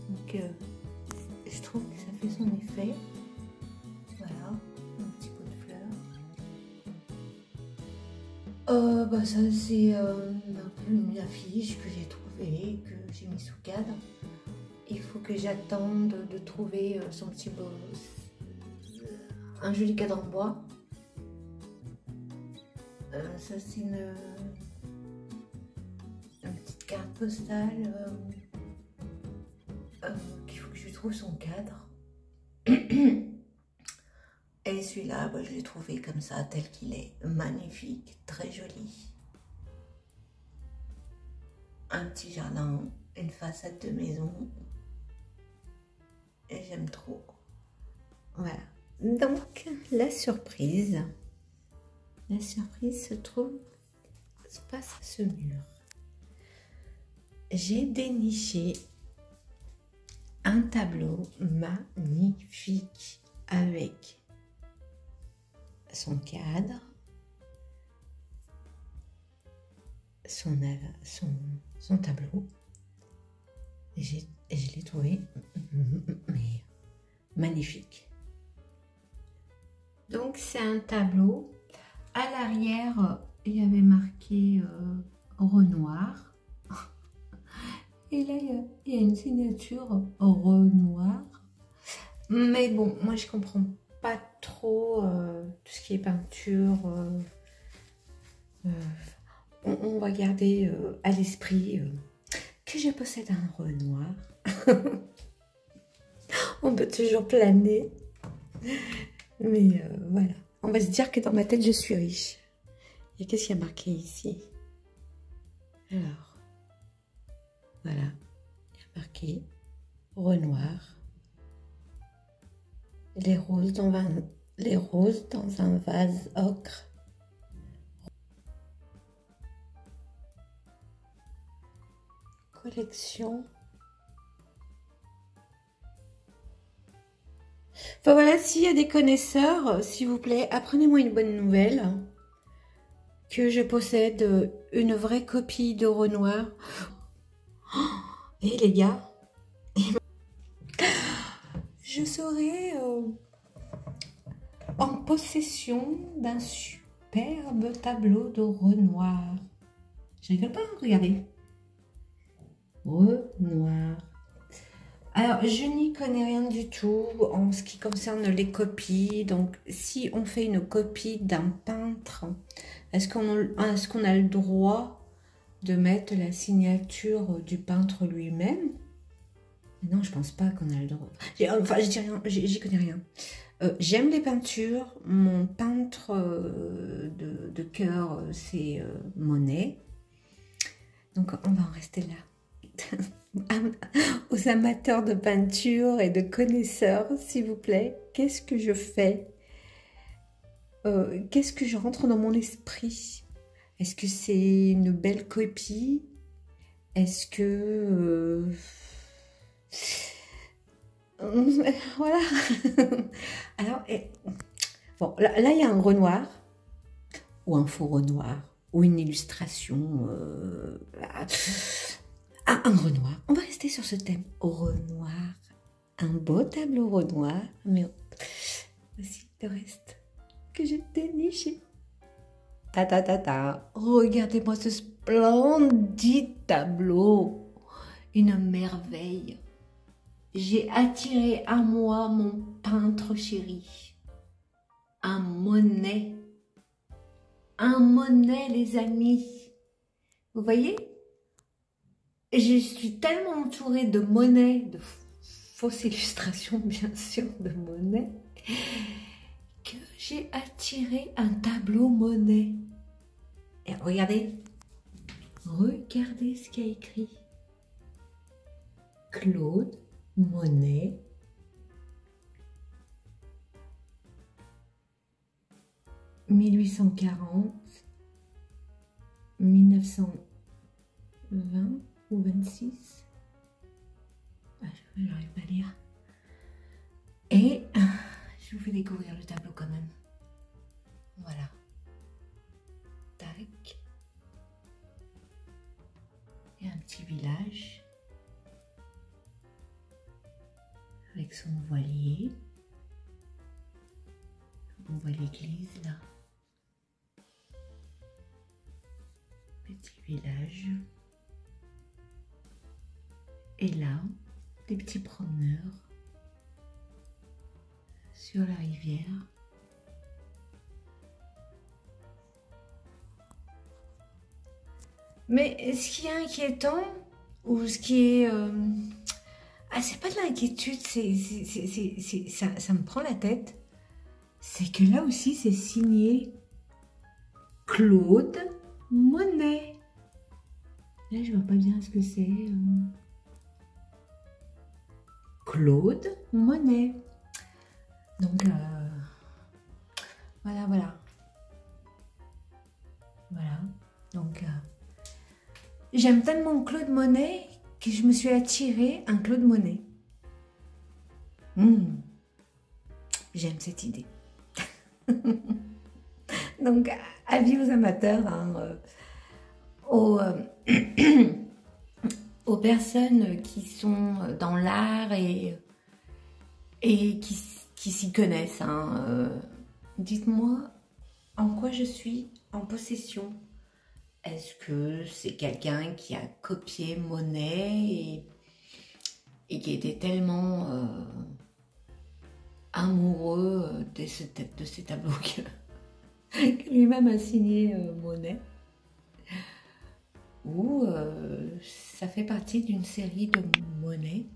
Donc, je trouve que ça fait son effet. Voilà, un petit pot de fleurs. Ça, c'est un peu une affiche que j'ai trouvée, que j'ai mis sous cadre. Il faut que j'attende de trouver son petit beau... un joli cadre en bois. Ça, c'est une petite carte postale qu'il faut que je trouve son cadre. Et celui-là, bah, je l'ai trouvé comme ça, tel qu'il est. Magnifique, très joli. Un petit jardin, une façade de maison. Et j'aime trop. Voilà. Donc, la surprise se trouve face à ce mur. J'ai déniché un tableau magnifique avec son cadre, son tableau. Et je l'ai trouvé magnifique. Donc c'est un tableau. À l'arrière, il y avait marqué Renoir. Et là, il y a une signature Renoir. Mais bon, moi je comprends pas trop tout ce qui est peinture. On va garder à l'esprit que je possède un Renoir. On peut toujours planer. Mais voilà. On va se dire que dans ma tête, je suis riche. Et qu'est-ce qu'il y a marqué ici? Alors, voilà. Il y a marqué Renoir. Les roses dans un vase ocre. Collection. Enfin voilà, s'il y a des connaisseurs, s'il vous plaît, apprenez-moi une bonne nouvelle. Que je possède une vraie copie de Renoir. Et les gars, je serai en possession d'un superbe tableau de Renoir. Je rigole pas, regardez. Renoir. Alors, je n'y connais rien du tout en ce qui concerne les copies. Donc, si on fait une copie d'un peintre, est-ce qu'on a le droit de mettre la signature du peintre lui-même? Non, je pense pas qu'on a le droit. Enfin, je dis rien, j'y connais rien. J'aime les peintures. Mon peintre de cœur, c'est Monet. Donc, on va en rester là. Aux amateurs de peinture et de connaisseurs, s'il vous plaît, qu'est-ce que je fais? Qu'est-ce que je rentre dans mon esprit? Est-ce que c'est une belle copie? Est-ce que... voilà. Alors, bon, là, il y a un Renoir, ou un faux Renoir, ou une illustration... un Renoir. On va rester sur ce thème. Renoir. Un beau tableau Renoir. Mais voici le reste que j'ai déniché. Ta ta ta ta. Regardez-moi ce splendide tableau. Une merveille. J'ai attiré à moi mon peintre chéri. Un Monet. Un Monet, les amis. Vous voyez? Je suis tellement entourée de Monet, de fausses illustrations bien sûr de Monet, que j'ai attiré un tableau Monet. Et regardez ce qu'il y a écrit. Claude Monet. « 1840, 1920 ou 26. Ah, je n'arrive pas à lire. Et je vous fais découvrir le tableau quand même. Voilà. Tac. Et un petit village avec son voilier. On voit l'église là. Petit village. Et là, des petits promeneurs sur la rivière. Mais ce qui est inquiétant, ou ce qui est Ah, c'est pas de l'inquiétude, ça me prend la tête. C'est que là aussi, c'est signé Claude Monet. Là, je vois pas bien ce que c'est. Claude Monet. Donc, voilà. Voilà. Donc, j'aime tellement Claude Monet que je me suis attirée un Claude Monet. J'aime cette idée. Donc, avis aux amateurs, hein, aux personnes qui sont dans l'art et qui s'y connaissent. Hein, dites-moi en quoi je suis en possession. Est-ce que c'est quelqu'un qui a copié Monet et qui était tellement amoureux de ces tableaux que lui-même a signé Monet? Ou ça fait partie d'une série de Monet?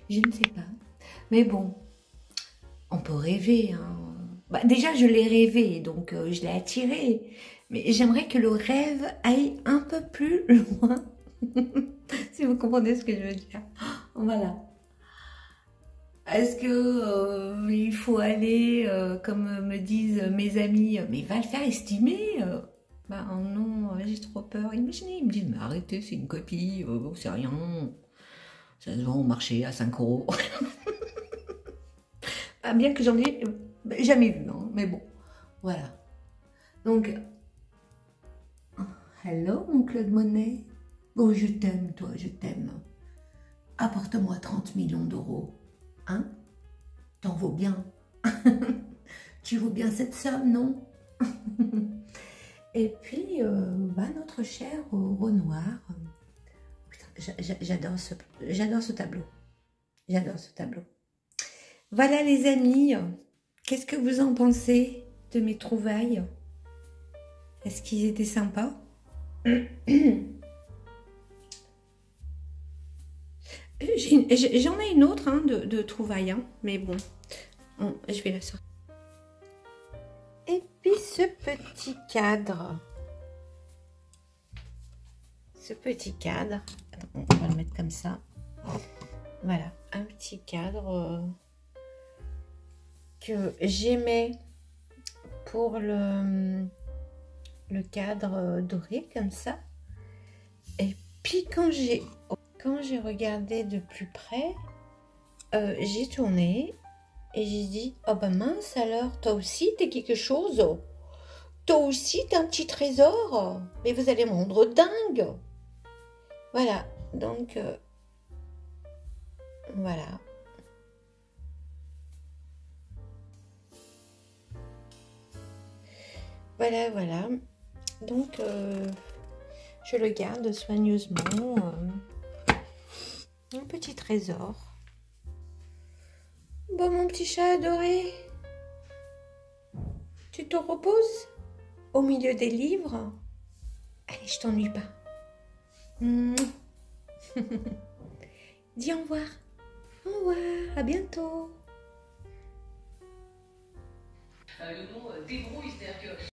Je ne sais pas. Mais bon, on peut rêver. Hein. Bah, déjà, je l'ai rêvé, donc je l'ai attiré. Mais j'aimerais que le rêve aille un peu plus loin. Si vous comprenez ce que je veux dire. Voilà. Est-ce que il faut aller, comme me disent mes amis, mais va le faire estimer bah non, j'ai trop peur. Imaginez, ils me disent, mais arrêtez, c'est une copie, c'est rien. Ça se vend au marché à 5 €. Ah, bien que j'en ai jamais vu, hein, mais bon, voilà. Donc, hello mon Claude Monet. Bon, je t'aime, toi, je t'aime. Apporte-moi 30 millions d'euros. Hein? T'en vaux bien. Tu vaux bien cette somme, non? Et puis, bah, notre cher Renoir. J'adore ce tableau. J'adore ce tableau. Voilà les amis, qu'est-ce que vous en pensez de mes trouvailles? Est-ce qu'ils étaient sympas? J'en ai une autre hein, de trouvailles, hein, mais bon, je vais la sortir. Et puis ce petit cadre. Attends, on va le mettre comme ça. Voilà, un petit cadre que j'aimais pour le cadre doré comme ça. Et puis quand j'ai regardé de plus près, j'ai tourné et j'ai dit oh bah mince alors, toi aussi t'es quelque chose, toi aussi t'es un petit trésor, mais vous allez me rendre dingue. Voilà, donc voilà. Voilà. Donc, je le garde soigneusement. Un petit trésor. Bon, mon petit chat adoré, tu te reposes au milieu des livres? Allez, je t'ennuie pas. Dis au revoir. Au revoir, à bientôt. Le nom débrouille, c'est-à-dire que